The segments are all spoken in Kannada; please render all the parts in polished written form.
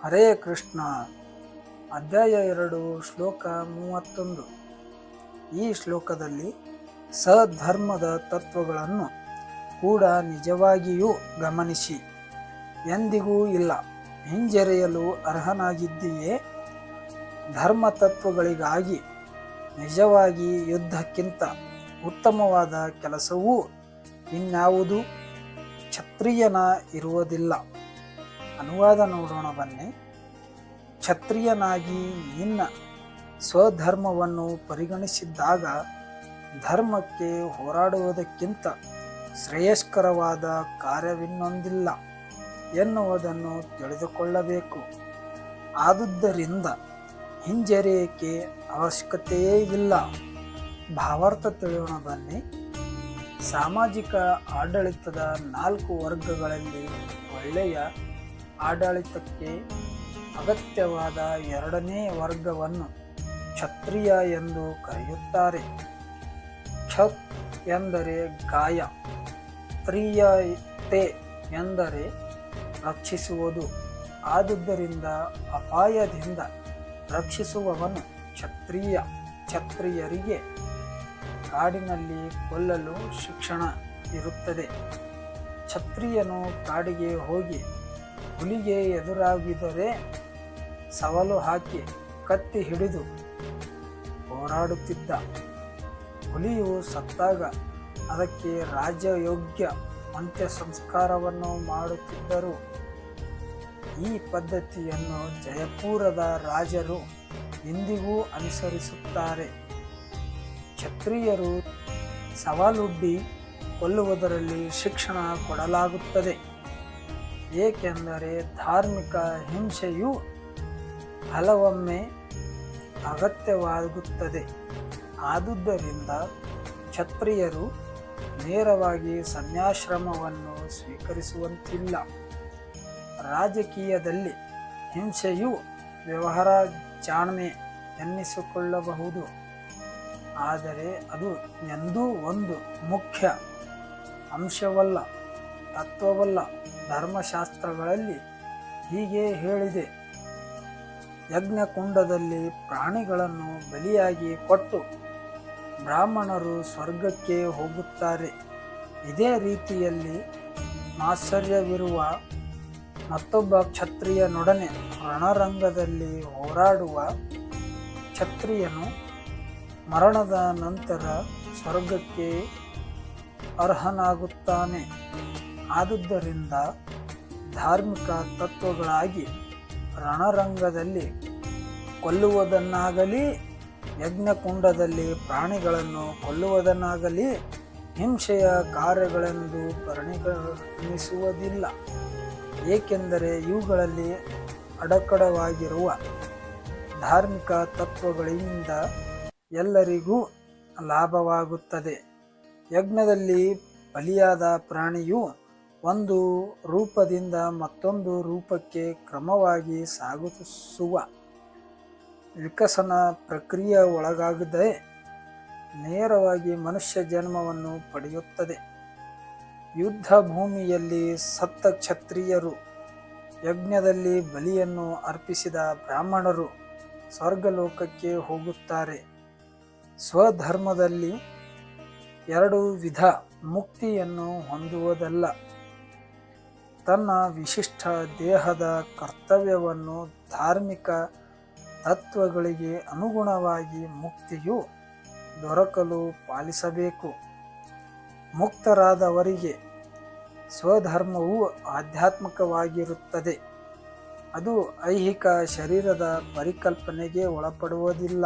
ಹರೇ ಕೃಷ್ಣ. ಅಧ್ಯಾಯ 2 ಶ್ಲೋಕ 31. ಈ ಶ್ಲೋಕದಲ್ಲಿ ಸಧರ್ಮದ ತತ್ವಗಳನ್ನು ಕೂಡ ನಿಜವಾಗಿಯೂ ಗಮನಿಸಿ, ಎಂದಿಗೂ ಇಲ್ಲ ಹಿಂಜರಿಯಲು ಅರ್ಹನಾಗಿದ್ದೀಯೇ. ಧರ್ಮ ತತ್ವಗಳಿಗಾಗಿ ನಿಜವಾಗಿ ಯುದ್ಧಕ್ಕಿಂತ ಉತ್ತಮವಾದ ಕೆಲಸವೂ ಇನ್ಯಾವುದೂ ಕ್ಷತ್ರಿಯನ ಇರುವುದಿಲ್ಲ. ಅನುವಾದ ನೋಡೋಣ ಬನ್ನಿ. ಕ್ಷತ್ರಿಯನಾಗಿ ನಿನ್ನ ಸ್ವಧರ್ಮವನ್ನು ಪರಿಗಣಿಸಿದ್ದಾಗ ಧರ್ಮಕ್ಕೆ ಹೋರಾಡುವುದಕ್ಕಿಂತ ಶ್ರೇಯಸ್ಕರವಾದ ಕಾರ್ಯವಿನ್ನೊಂದಿಲ್ಲ ಎನ್ನುವುದನ್ನು ತಿಳಿದುಕೊಳ್ಳಬೇಕು. ಆದುದರಿಂದ ಹಿಂಜರಿಕೆ ಅವಶ್ಯಕತೆಯೇ ಇಲ್ಲ. ಭಾವಾರ್ಥ ತಿಳಿಯೋಣ ಬನ್ನಿ. ಸಾಮಾಜಿಕ ಆಡಳಿತದ 4 ವರ್ಗಗಳಲ್ಲಿ ಒಳ್ಳೆಯ ಆಡಳಿತಕ್ಕೆ ಅಗತ್ಯವಾದ 2ನೇ ವರ್ಗವನ್ನು ಕ್ಷತ್ರಿಯ ಎಂದು ಕರೆಯುತ್ತಾರೆ. ಕ್ಷತ್ ಎಂದರೆ ಗಾಯ, ತ್ರಿಯತೆ ಎಂದರೆ ರಕ್ಷಿಸುವುದು. ಆದುದರಿಂದ ಅಪಾಯದಿಂದ ರಕ್ಷಿಸುವವನು ಕ್ಷತ್ರಿಯ. ಕ್ಷತ್ರಿಯರಿಗೆ ಕಾಡಿನಲ್ಲಿ ಕೊಲ್ಲಲು ಶಿಕ್ಷಣ ಇರುತ್ತದೆ. ಕ್ಷತ್ರಿಯನು ಕಾಡಿಗೆ ಹೋಗಿ ಹುಲಿಗೆ ಎದುರಾಗಿದ್ದರೆ ಸವಾಲು ಹಾಕಿ ಕತ್ತಿ ಹಿಡಿದು ಹೋರಾಡುತ್ತಿದ್ದ. ಹುಲಿಯು ಸತ್ತಾಗ ಅದಕ್ಕೆ ರಾಜಯೋಗ್ಯ ಅಂತ್ಯ ಸಂಸ್ಕಾರವನ್ನು ಮಾಡುತ್ತಿದ್ದರು. ಈ ಪದ್ಧತಿಯನ್ನು ಜಯಪುರದ ರಾಜರು ಇಂದಿಗೂ ಅನುಸರಿಸುತ್ತಾರೆ. ಕ್ಷತ್ರಿಯರು ಸವಾಲೊಡ್ಡಿ ಕೊಲ್ಲುವುದರಲ್ಲಿ ಶಿಕ್ಷಣ ಕೊಡಲಾಗುತ್ತದೆ, ಏಕೆಂದರೆ ಧಾರ್ಮಿಕ ಹಿಂಸೆಯು ಹಲವೊಮ್ಮೆ ಅಗತ್ಯವಾಗುತ್ತದೆ. ಆದುದರಿಂದ ಕ್ಷತ್ರಿಯರು ನೇರವಾಗಿ ಸನ್ಯಾಶ್ರಮವನ್ನು ಸ್ವೀಕರಿಸುವಂತಿಲ್ಲ. ರಾಜಕೀಯದಲ್ಲಿ ಹಿಂಸೆಯು ವ್ಯವಹಾರ ಜಾಣ್ಮೆ ಎನ್ನಿಸಿಕೊಳ್ಳಬಹುದು, ಆದರೆ ಅದು ಎಂದೂ ಒಂದು ಮುಖ್ಯ ಅಂಶವಲ್ಲ, ತತ್ವವಲ್ಲ. ಧರ್ಮಶಾಸ್ತ್ರಗಳಲ್ಲಿ ಹೀಗೆ ಹೇಳಿದೆ: ಯಜ್ಞಕುಂಡದಲ್ಲಿ ಪ್ರಾಣಿಗಳನ್ನು ಬಲಿಯಾಗಿ ಕೊಟ್ಟು ಬ್ರಾಹ್ಮಣರು ಸ್ವರ್ಗಕ್ಕೆ ಹೋಗುತ್ತಾರೆ. ಇದೇ ರೀತಿಯಲ್ಲಿ ಮಾತ್ಸರ್ಯವಿರುವ ಮತ್ತೊಬ್ಬ ಕ್ಷತ್ರಿಯನೊಡನೆ ರಣರಂಗದಲ್ಲಿ ಹೋರಾಡುವ ಕ್ಷತ್ರಿಯನು ಮರಣದ ನಂತರ ಸ್ವರ್ಗಕ್ಕೆ ಅರ್ಹನಾಗುತ್ತಾನೆ. ಆದುದರಿಂದ ಧಾರ್ಮಿಕ ತತ್ವಗಳಾಗಿ ರಣರಂಗದಲ್ಲಿ ಕೊಲ್ಲುವುದನ್ನಾಗಲಿ ಯಜ್ಞಕುಂಡದಲ್ಲಿ ಪ್ರಾಣಿಗಳನ್ನು ಕೊಲ್ಲುವುದನ್ನಾಗಲಿ ಹಿಂಸೆಯ ಕಾರ್ಯಗಳೆಂದು ಪರಿಗಣಿಸುವುದಿಲ್ಲ, ಏಕೆಂದರೆ ಇವುಗಳಲ್ಲಿ ಅಡಕಡವಾಗಿರುವ ಧಾರ್ಮಿಕ ತತ್ವಗಳಿಂದ ಎಲ್ಲರಿಗೂ ಲಾಭವಾಗುತ್ತದೆ. ಯಜ್ಞದಲ್ಲಿ ಬಲಿಯಾದ ಪ್ರಾಣಿಯು ಒಂದು ರೂಪದಿಂದ ಮತ್ತೊಂದು ರೂಪಕ್ಕೆ ಕ್ರಮವಾಗಿ ಸಾಗಿಸುವ ವಿಕಸನ ಪ್ರಕ್ರಿಯೆ ಒಳಗಾಗದೆ ನೇರವಾಗಿ ಮನುಷ್ಯ ಜನ್ಮವನ್ನು ಪಡೆಯುತ್ತದೆ. ಯುದ್ಧ ಭೂಮಿಯಲ್ಲಿ ಸತ್ತ ಕ್ಷತ್ರಿಯರು, ಯಜ್ಞದಲ್ಲಿ ಬಲಿಯನ್ನು ಅರ್ಪಿಸಿದ ಬ್ರಾಹ್ಮಣರು ಸ್ವರ್ಗಲೋಕಕ್ಕೆ ಹೋಗುತ್ತಾರೆ. ಸ್ವಧರ್ಮದಲ್ಲಿ 2 ವಿಧ ಮುಕ್ತಿಯನ್ನು ಹೊಂದುವುದಲ್ಲ. ತನ್ನ ವಿಶಿಷ್ಟ ದೇಹದ ಕರ್ತವ್ಯವನ್ನು ಧಾರ್ಮಿಕ ತತ್ವಗಳಿಗೆ ಅನುಗುಣವಾಗಿ ಮುಕ್ತಿಯು ದೊರಕಲು ಪಾಲಿಸಬೇಕು. ಮುಕ್ತರಾದವರಿಗೆ ಸ್ವಧರ್ಮವು ಆಧ್ಯಾತ್ಮಿಕವಾಗಿರುತ್ತದೆ. ಅದು ಐಹಿಕ ಶರೀರದ ಪರಿಕಲ್ಪನೆಗೆ ಒಳಪಡುವುದಿಲ್ಲ.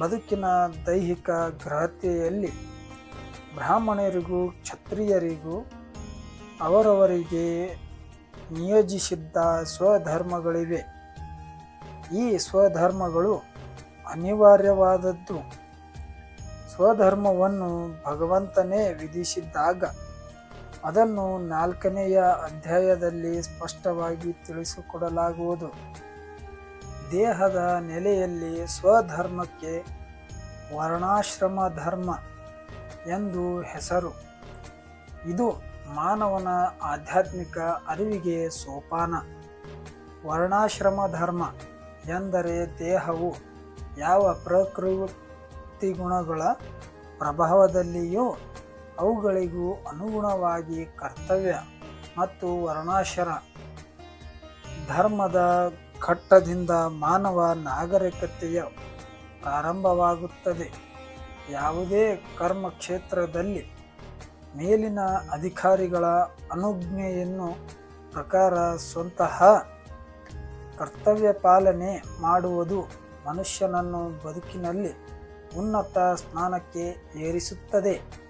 ಬದುಕಿನ ದೈಹಿಕ ಗ್ರಹತೆಯಲ್ಲಿ ಬ್ರಾಹ್ಮಣರಿಗೂ ಕ್ಷತ್ರಿಯರಿಗೂ ಅವರವರಿಗೆ ನಿಯೋಜಿಸಿದ್ದ ಸ್ವಧರ್ಮಗಳಿವೆ. ಈ ಸ್ವಧರ್ಮಗಳು ಅನಿವಾರ್ಯವಾದದ್ದು. ಸ್ವಧರ್ಮವನ್ನು ಭಗವಂತನೇ ವಿಧಿಸಿದ್ದಾಗ ಅದನ್ನು 4ನೆಯ ಅಧ್ಯಾಯದಲ್ಲಿ ಸ್ಪಷ್ಟವಾಗಿ ತಿಳಿಸಿಕೊಡಲಾಗುವುದು. ದೇಹದ ನೆಲೆಯಲ್ಲಿ ಸ್ವಧರ್ಮಕ್ಕೆ ವರ್ಣಾಶ್ರಮ ಧರ್ಮ ಎಂದು ಹೆಸರು. ಇದು ಮಾನವನ ಆಧ್ಯಾತ್ಮಿಕ ಅರಿವಿಗೆ ಸೋಪಾನ. ವರ್ಣಾಶ್ರಮ ಧರ್ಮ ಎಂದರೆ ದೇಹವು ಯಾವ ಪ್ರಕೃತಿ ಗುಣಗಳ ಪ್ರಭಾವದಲ್ಲಿಯೂ ಅವುಗಳಿಗೂ ಅನುಗುಣವಾಗಿ ಕರ್ತವ್ಯ ಮತ್ತು ವರ್ಣಾಶ್ರಮ ಧರ್ಮದ ಘಟ್ಟದಿಂದ ಮಾನವ ನಾಗರಿಕತೆಯ ಪ್ರಾರಂಭವಾಗುತ್ತದೆ. ಯಾವುದೇ ಕರ್ಮ ಕ್ಷೇತ್ರದಲ್ಲಿ ಮೇಲಿನ ಅಧಿಕಾರಿಗಳ ಅನುಜ್ಞೆಯನ್ನು ಪ್ರಕಾರ ಸ್ವತಃ ಕರ್ತವ್ಯ ಪಾಲನೆ ಮಾಡುವುದು ಮನುಷ್ಯನನ್ನು ಬದುಕಿನಲ್ಲಿ ಉನ್ನತ ಸ್ಥಾನಕ್ಕೆ ಏರಿಸುತ್ತದೆ.